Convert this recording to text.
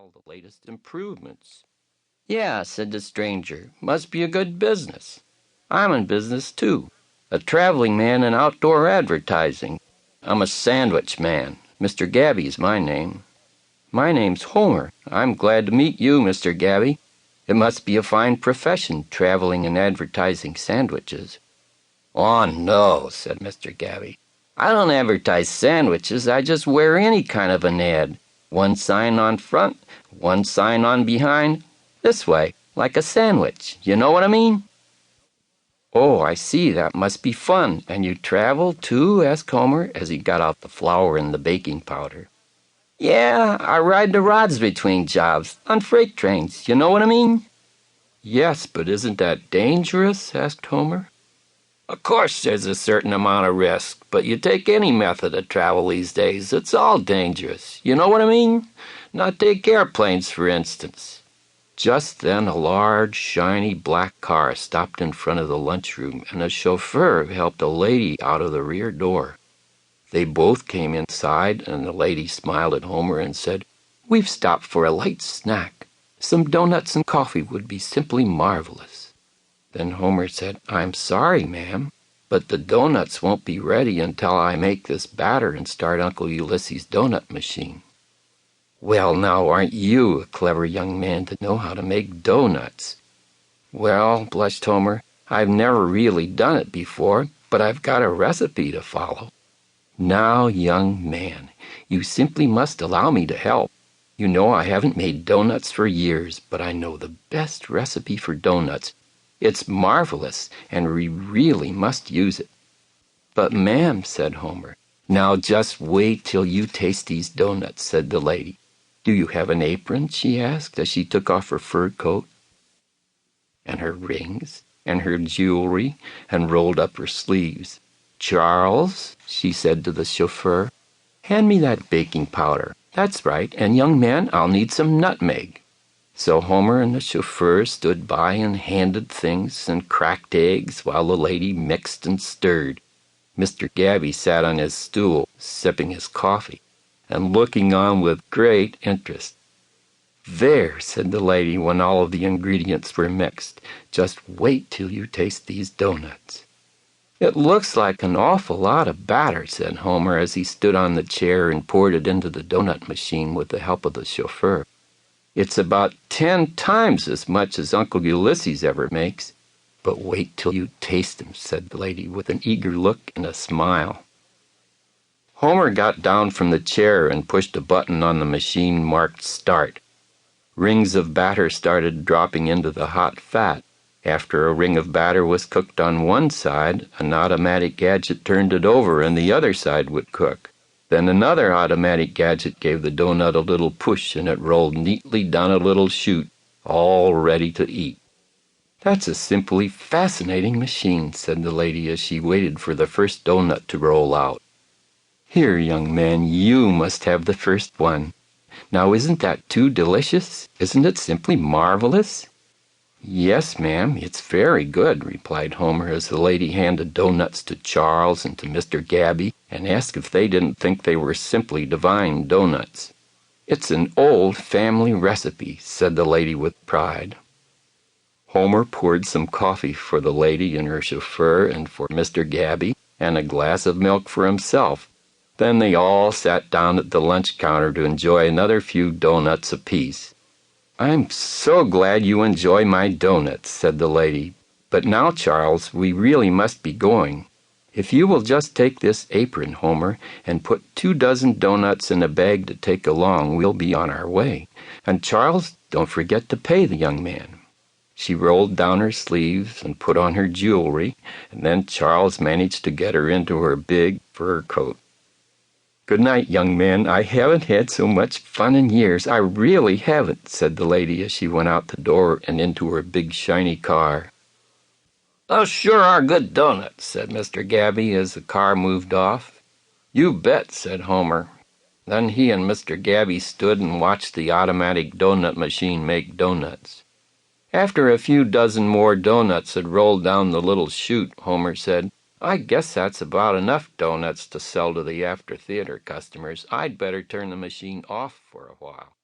all the latest improvements. Yeah, said the stranger, must be a good business. I'm in business, too. A traveling man in outdoor advertising. I'm a sandwich man. Mr. Gabby's my name. My name's Homer. I'm glad to meet you, Mr. Gabby. It must be a fine profession, traveling and advertising sandwiches. Oh, no, said Mr. Gabby. I don't advertise sandwiches. I just wear any kind of an ad. One sign on front, one sign on behind. This way, like a sandwich. You know what I mean? Oh, I see. That must be fun. And you travel, too? Asked Homer, as he got out the flour and the baking powder. Yeah, I ride the rods between jobs, on freight trains. You know what I mean? Yes, but isn't that dangerous? Asked Homer. Of course there's a certain amount of risk, but you take any method of travel these days, it's all dangerous. You know what I mean? Now take airplanes, for instance. Just then a large, shiny black car stopped in front of the lunchroom, and a chauffeur helped a lady out of the rear door. They both came inside, and the lady smiled at Homer and said, "We've stopped for a light snack. Some doughnuts and coffee would be simply marvelous." Then Homer said, "I'm sorry, ma'am, but the doughnuts won't be ready until I make this batter and start Uncle Ulysses' doughnut machine." "Well, now, aren't you a clever young man to know how to make doughnuts?" "Well," blushed Homer, "I've never really done it before, but I've got a recipe to follow." "Now, young man, you simply must allow me to help. You know I haven't made doughnuts for years, but I know the best recipe for doughnuts. It's marvelous, and we really must use it." "But, ma'am," said Homer. "Now just wait till you taste these doughnuts," said the lady. "Do you have an apron?" she asked, as she took off her fur coat, and her rings, and her jewelry, and rolled up her sleeves. "Charles," she said to the chauffeur, "hand me that baking powder. That's right, and young man, I'll need some nutmeg." So Homer and the chauffeur stood by and handed things and cracked eggs while the lady mixed and stirred. Mr. Gabby sat on his stool, sipping his coffee, and looking on with great interest. "There," said the lady when all of the ingredients were mixed. "Just wait till you taste these doughnuts." "It looks like an awful lot of batter," said Homer as he stood on the chair and poured it into the doughnut machine with the help of the chauffeur. "It's about 10 times as much as Uncle Ulysses ever makes. But wait till you taste them," said the lady with an eager look and a smile. Homer got down from the chair and pushed a button on the machine marked Start. Rings of batter started dropping into the hot fat. After a ring of batter was cooked on one side, an automatic gadget turned it over and the other side would cook. Then another automatic gadget gave the doughnut a little push and it rolled neatly down a little chute, all ready to eat. "That's a simply fascinating machine," said the lady as she waited for the first doughnut to roll out. "Here, young man, you must have the first one. Now, isn't that too delicious? Isn't it simply marvelous?" "Yes, ma'am, it's very good," replied Homer as the lady handed doughnuts to Charles and to Mr. Gabby and asked if they didn't think they were simply divine doughnuts. "It's an old family recipe," said the lady with pride. Homer poured some coffee for the lady and her chauffeur and for Mr. Gabby, and a glass of milk for himself. Then they all sat down at the lunch counter to enjoy another few doughnuts apiece. "I'm so glad you enjoy my doughnuts," said the lady. "But now, Charles, we really must be going. If you will just take this apron, Homer, and put 2 dozen doughnuts in a bag to take along, we'll be on our way. And Charles, don't forget to pay the young man." She rolled down her sleeves and put on her jewelry, and then Charles managed to get her into her big fur coat. "Good night, young man. I haven't had so much fun in years. I really haven't," said the lady as she went out the door and into her big shiny car. "Those sure are good doughnuts," said Mr. Gabby as the car moved off. "You bet," said Homer. Then he and Mr. Gabby stood and watched the automatic doughnut machine make doughnuts. After a few dozen more doughnuts had rolled down the little chute, Homer said, "I guess that's about enough doughnuts to sell to the after-theater customers. I'd better turn the machine off for a while."